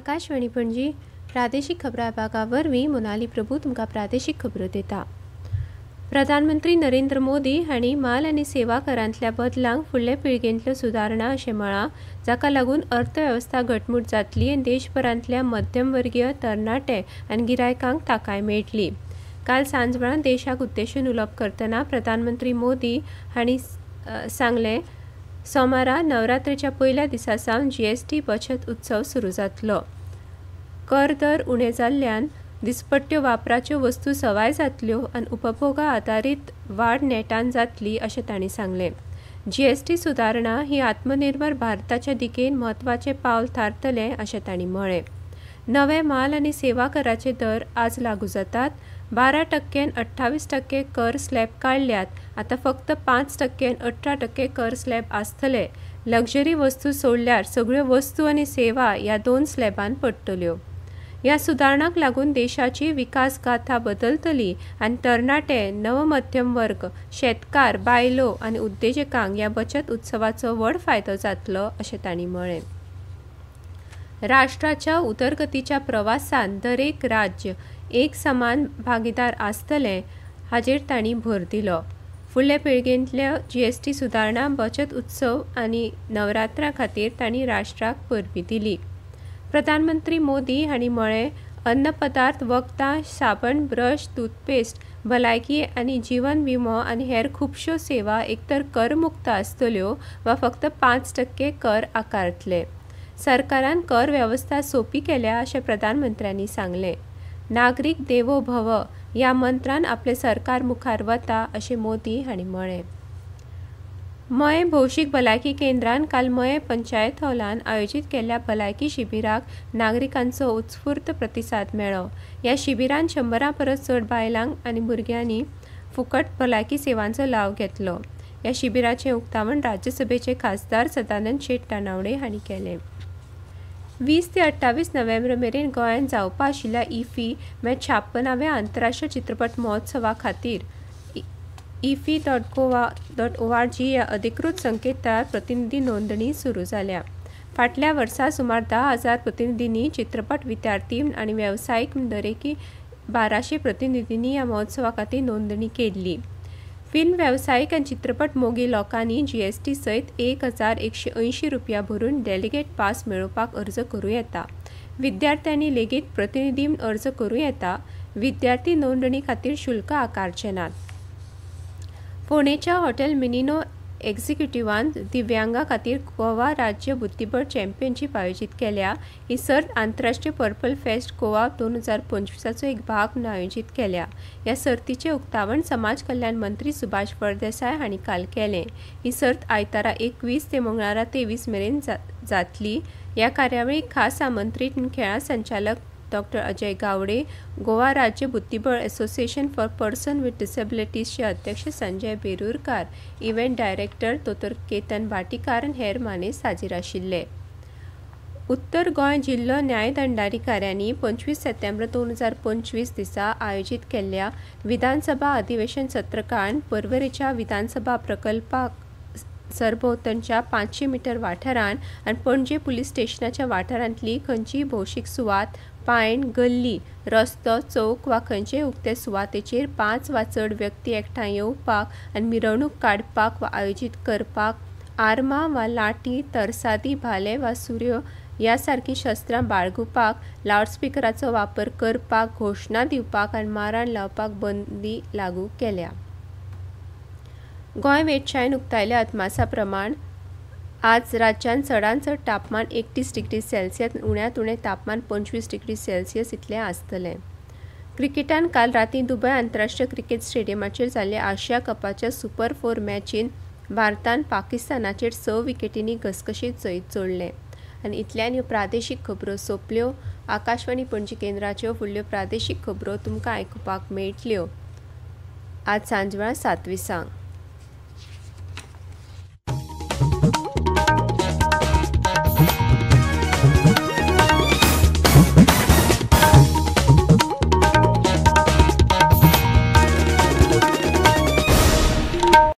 आकाशवाणी पणजी प्रादेशीक खबरां विभागा वरवीं मोनाली प्रभू तुमकां प्रादेशीक खबरो दिता। प्रधानमंत्री नरेंद्र मोदी हांणी माल आनी सेवा करांतल्या बदलांक फुडले पिळगेंतल्यो सुदारणा अशें म्हळां, जाका लागून अर्थवेवस्था घटमूट जातली आनी देशभरांतल्या मध्यमवर्गीय तरणाटे आनी गिरायकांक तांकाय मेळटली। काल सांजवेळा देशाक उद्देशून उलोवप करतना प्रधानमंत्री मोदी हांणी सांगलें, सोमारा नवरात्रेच्या पयल्या दिसा सावन जीएसटी बचत उत्सव सुरू जातलो। कर दर उणे जाल्ल्यान दिसपट्ट्यो वापराच्यो वस्तू सवाय जातल्यो आनी उपभोगा आदारीत वाड नेटान जातली अशें तांणी सांगलें। जीएसटी सुदारणा ही आत्मनिर्भर भारताच्या दिकेन म्हत्वाचें पावल थारतलें अशें तांणी म्हळें। नवे माल आनी सेवा कराचे दर आज लागू जातात। 12% 28% कर स्लॅब काडल्यात, आतां फक्त 5% 18% कर स्लॅब आसतले। लक्झरी वस्तू सोडल्यार सगळ्यो वस्तू आनी सेवा ह्या 2 स्लॅबांत पडटल्यो। ह्या सुदारणांक लागून देशाची विकास गाथा बदलतली आनी तरणाटे, नवमध्यम वर्ग, शेतकार, बायलो आनी उद्देजकांक ह्या बचत उत्सवाचो व्हड फायदो जातलो अशें तांणी म्हळें। राष्ट्राच्या उदरगतीच्या प्रवासान दरेक राज्य एक समान भागीदार आसतले हाचेर तांणी भर दिलो। फुडले पिळगेंतल्यो जीएसटी सुदारणा बचत उत्सव आनी नवरात्रा खातीर तांणी राष्ट्राक परबीं दिली। प्रधानमंत्री मोदी हांणी म्हळें, अन्न पदार्थ, वखदां, साबण, ब्रश, टूथपेस्ट, भलायकी आनी जीवन विमो आनी हेर खुबश्यो सेवा एकतर करमुक्त आसतल्यो वा फक्त 5% कर आकारतले। सरकारान कर वेवस्था सोपी केल्या अशें प्रधानमंत्र्यांनी सांगलें। नागरीक देवो भव ह्या मंत्रान आपलें सरकार मुखार वता अशें मोदी हांणी म्हळें। मये भौशीक भलायकी केंद्रान काल मये पंचायत हॉलान आयोजीत केल्ल्या भलायकी शिबिराक नागरिकांचो उत्स्फूर्त प्रतिसाद मेळ्ळो। ह्या शिबिरान 100 परस चड बायलांक आनी भुरग्यांनी फुकट भलायकी सेवांचो लाव घेतलो। ह्या शिबिराचें उक्तावण राज्यसभेचे खासदार सदानंद शेट तानावडे हांणी केलें। 20 ते 28 नोव्हेंबर मेरेन गोंयांत जावपा आशिल्ल्या इफ्फी म्हळ्यार 56व्या आंतरराष्ट्रीय चित्रपट महोत्सवा खातीर ify.gov.org ह्या अधिकृत संकेतथळार प्रतिनिधी नोंदणी सुरू जाल्या। फाटल्या वर्सा सुमार 10,000 प्रतिनिधींनी, चित्रपट विद्यार्थी आनी वेवसायीक दरेकी 1200 प्रतिनिधींनी ह्या महोत्सवा खातीर नोंदणी केल्ली। फिल्म वेवसायीक आनी चित्रपट मोगी लोकांनी जीएसटी सयत ₹1,180 भरून डेलिगेट पास मेळोवपाक अर्ज करूं येता। विद्यार्थ्यांनी लेगीत प्रतिनिधींक अर्ज करूं येता। विद्यार्थी नोंदणी खातीर शुल्क आकारचे नात। फोंडेच्या हॉटेल मिनिनो एक्झिक्युटिव्हान दिव्यांगां खातीर गोवा राज्य बुद्धीबळ चॅम्पियनशीप आयोजीत केल्या। ही सर्त आंतरराष्ट्रीय पर्पल फेस्ट गोवा 2025चो एक भाग म्हणून आयोजीत केल्या। ह्या सर्तीचें उक्तावण समाज कल्याण मंत्री सुभाष फळदेसाय हांणी काल केलें। ही सर्त आयतारा 21 ते मंगळारा 23 मेरेन जातली। ह्या कार्यावळीक खास आमंत्रीत खेळां संचालक डॉ. अजय गावडे, गोवा राज्य बुद्धीबळ असोसिएशन फॉर पर्सन विथ डिसेबिलिटीजचे अध्यक्ष संजय बेरूरकार, इव्हेंट डायरेक्टर दोतोर केतन भाटीकार आनी हेर मानेस्त हाजीर आशिल्ले। उत्तर गोंय जिल्लो न्यायदंडाधिकाऱ्यांनी 25 सप्टेंबर 2025 दिसा आयोजीत केल्ल्या विधानसभा अधिवेशन सत्रकाळांत पर्वरेच्या विधानसभा प्रकल्पाक सरभोंवतणच्या 500 मीटर वाठारांत आनी पणजे पुलीस स्टेशनाच्या वाठारांतली खंयचीय भौशीक सुवात, पायंड, गल्ली, रस्तो, चौक वा खंयचेय उक्ते सुवातेचेर 5 वा चड व्यक्ती एकठांय येवपाक आनी मिरवणूक काडपाक वा आयोजीत करपाक, आर्मां वा लाठी, तरसादी, भाले वा सुऱ्यो ह्या सारकीं शस्त्रां बाळगूपाक, लावडस्पीकराचो वापर करपाक, घोशणा दिवपाक आनी माराण लावपाक बंदी लागू केल्या। गोंय वेधशाळेन उक्तायल्या अदमासा प्रमाण आज राज्यांत चडांत चड तापमान 31 डिग्री सेल्सियस आनी उण्यांत उणें तापमान 25 डिग्री सेल्सियस इतलें आसतलें। क्रिकेटान काल रातीं दुबय आंतरराष्ट्रीय क्रिकेट स्टेडियमाचेर जाल्ल्या आशिया कपाच्या सुपर 4 मॅचीन भारतान पाकिस्तानाचेर 6 विकेटींनी घसघशीत जैत जोडलें। आनी इतल्यान ह्यो प्रादेशीक खबरो सोंपल्यो। आकाशवाणी पणजी केंद्राच्यो फुडल्यो प्रादेशीक खबरो तुमकां आयकुपाक मेळटल्यो आज सांजवेळा 7 विसांक।